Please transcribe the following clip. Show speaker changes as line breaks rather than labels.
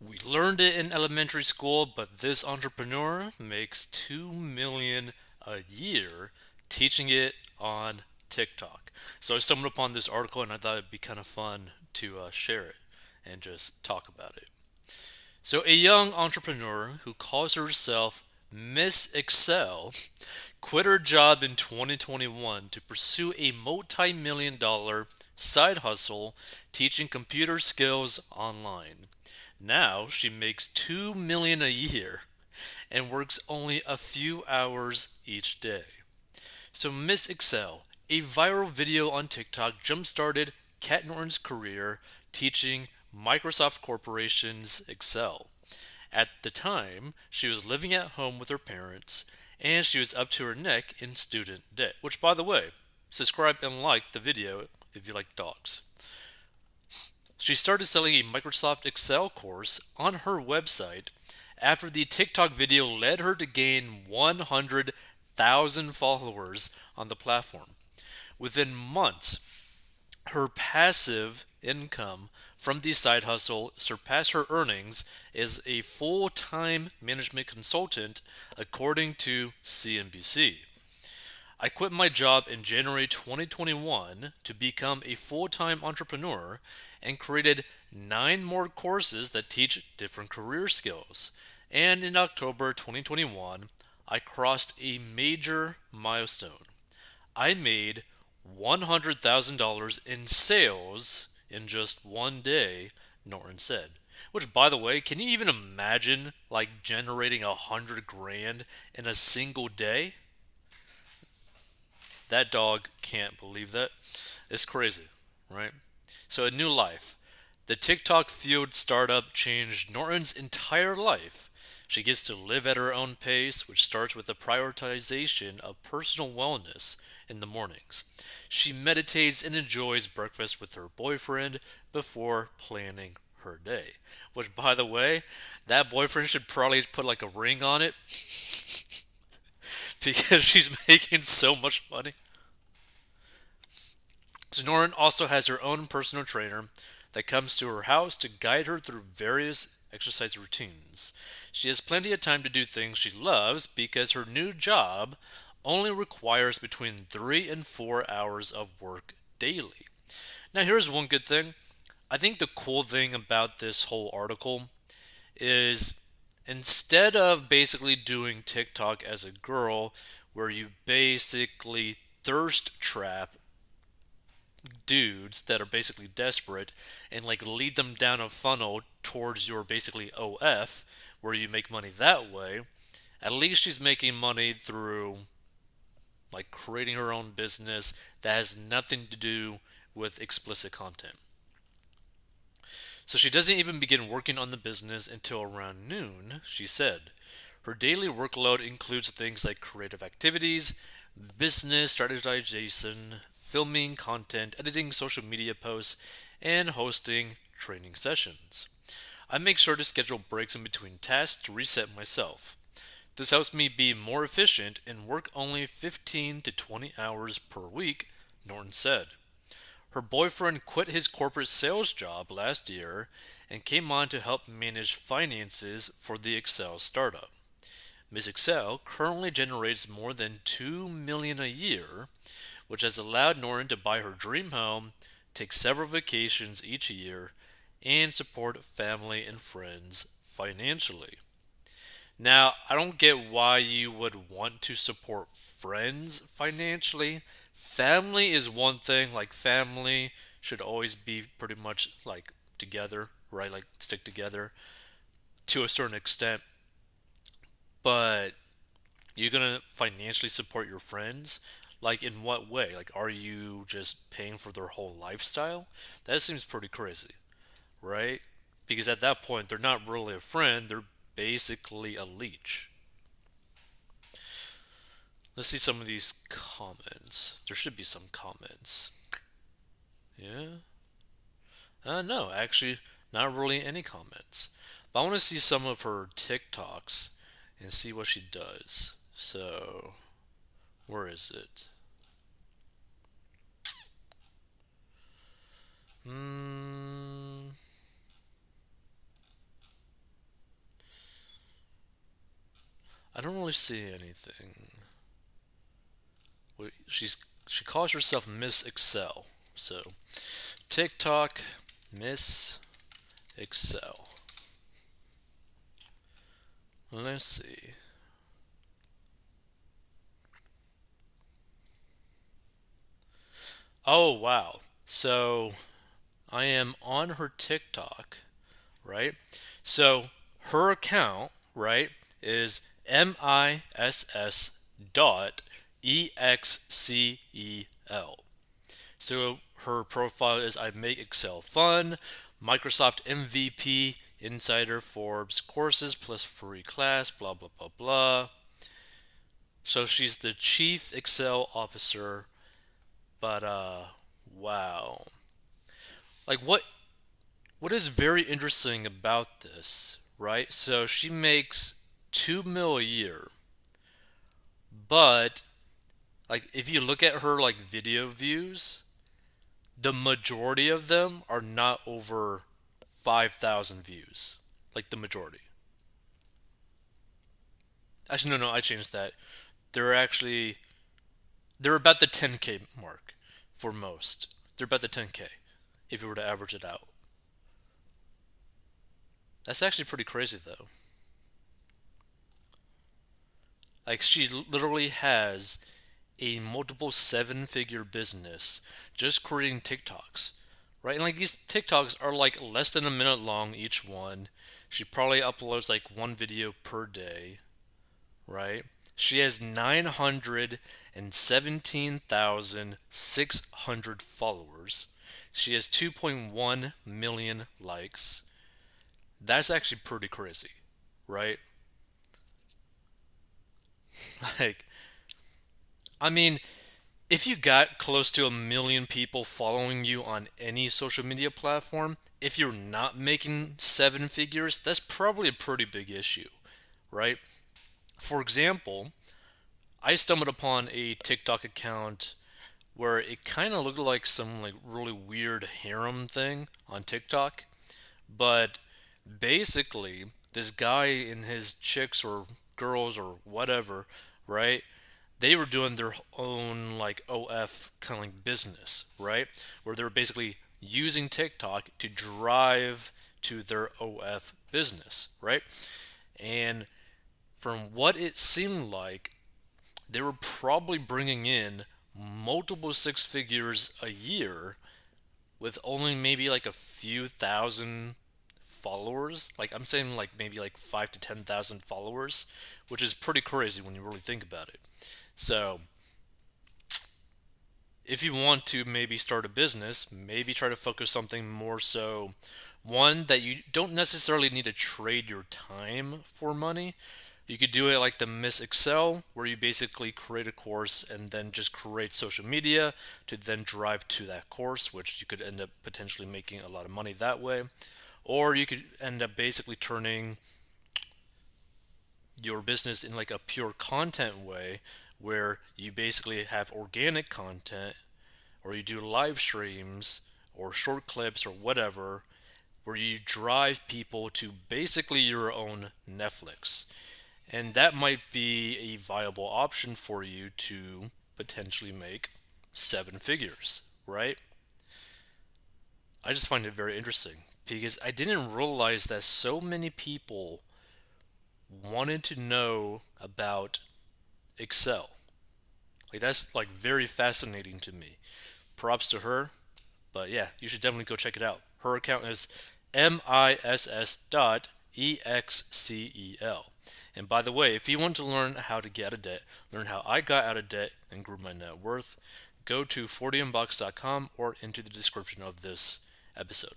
We learned it in elementary school, but this entrepreneur makes 2 million a year teaching it on TikTok. So I stumbled upon this article and I thought it'd be kind of fun to share it and just talk about it. So, a young entrepreneur who calls herself Miss Excel quit her job in 2021 to pursue a multi million dollar side hustle teaching computer skills online. Now she makes 2 million a year and works only a few hours each day. So Miss Excel, a viral video on TikTok jump-started Kat Norton's career teaching Microsoft Corporation's Excel. At the time, she was living at home with her parents and she was up to her neck in student debt. Which, by the way, subscribe and like the video if you like dogs. She started selling a Microsoft Excel course on her website after the TikTok video led her to gain 100,000 followers on the platform. Within months, her passive income from the side hustle surpassed her earnings as a full time management consultant, according to CNBC. I quit my job in January 2021 to become a full time entrepreneur and created 9 more courses that teach different career skills. And in October 2021, I crossed a major milestone. I made $100,000 in sales in just one day, Norton said. Which, by the way, can you even imagine like generating 100 grand in a single day? That dog can't believe that. It's crazy, right? So, a new life. The TikTok fueled startup changed Norton's entire life. She gets to live at her own pace, which starts with the prioritization of personal wellness in the mornings. She meditates and enjoys breakfast with her boyfriend before planning her day. Which, by the way, that boyfriend should probably put like a ring on it because she's making so much money. So Norton also has her own personal trainer that comes to her house to guide her through various exercise routines. She has plenty of time to do things she loves because her new job only requires between 3 and 4 hours of work daily. Now, here's one good thing. I think the cool thing about this whole article is instead of basically doing TikTok as a girl, where you basically thirst trap dudes that are basically desperate and like lead them down a funnel towards your basically OF where you make money that way. At least she's making money through like creating her own business that has nothing to do with explicit content. So she doesn't even begin working on the business until around noon, she said. Her daily workload includes things like creative activities, business strategization, filming content, editing social media posts, and hosting training sessions. I make sure to schedule breaks in between tasks to reset myself. This helps me be more efficient and work only 15 to 20 hours per week, Norton said. Her boyfriend quit his corporate sales job last year and came on to help manage finances for the Excel startup. Ms. Excel currently generates more than 2 million a year, which has allowed Norton to buy her dream home, take several vacations each year, and support family and friends financially. Now, I don't get why you would want to support friends financially. Family is one thing, like, family should always be pretty much like together, right? Like, stick together to a certain extent. But you're gonna financially support your friends? Like, in what way? Like, are you just paying for their whole lifestyle? That seems pretty crazy, right? Because at that point, they're not really a friend, they're basically a leech. Let's see some of these comments. There should be some comments. Yeah? No, actually, not really any comments. But I want to see some of her TikToks and see what she does. So, where is it? Hmm. I don't really see anything. She's she calls herself Miss Excel. So TikTok Miss Excel. Let's see. Oh wow. So I am on her TikTok, right? So her account, right, is MISS dot EXCEL. So her profile is I make Excel fun, Microsoft MVP, Insider Forbes courses plus free class, blah blah blah blah. So she's the chief Excel officer, but wow. Like what is very interesting about this, right? So she makes 2 mil a year, but like if you look at her like video views, the majority of them are not over 5,000 views. Like the majority. Actually, no, I changed that. They're actually they're about the 10K mark for most. They're about the 10K if you were to average it out. That's actually pretty crazy though. Like she literally has a multiple seven-figure business just creating TikToks, right? And like these TikToks are like less than a minute long each one. She probably uploads like one video per day, right? She has 917,600 followers. She has 2.1 million likes. That's actually pretty crazy, right? Like, I mean, if you got close to a million people following you on any social media platform, if you're not making seven figures, that's probably a pretty big issue, right? For example, I stumbled upon a TikTok account where it kind of looked like some like really weird harem thing on TikTok, but basically this guy and his chicks or girls or whatever, right? They were doing their own like OF kind of like business, right? Where they were basically using TikTok to drive to their OF business, right? And from what it seemed like, they were probably bringing in multiple six figures a year with only maybe like a few thousand followers. Like I'm saying like maybe like 5 to 10,000 followers, which is pretty crazy when you really think about it. So, if you want to maybe start a business, maybe try to focus something more so one that you don't necessarily need to trade your time for money. You could do it like the Miss Excel, where you basically create a course and then just create social media to then drive to that course, which you could end up potentially making a lot of money that way. Or you could end up basically turning your business in like a pure content way where you basically have organic content or you do live streams or short clips or whatever where you drive people to basically your own Netflix. And that might be a viable option for you to potentially make seven figures, right? I just find it very interesting because I didn't realize that so many people wanted to know about Excel. Like that's like very fascinating to me. Props to her, but yeah, you should definitely go check it out. Her account is MISS.EXCEL. And by the way, if you want to learn how to get out of debt, learn how I got out of debt and grew my net worth, go to 40inbox.com or into the description of this episode.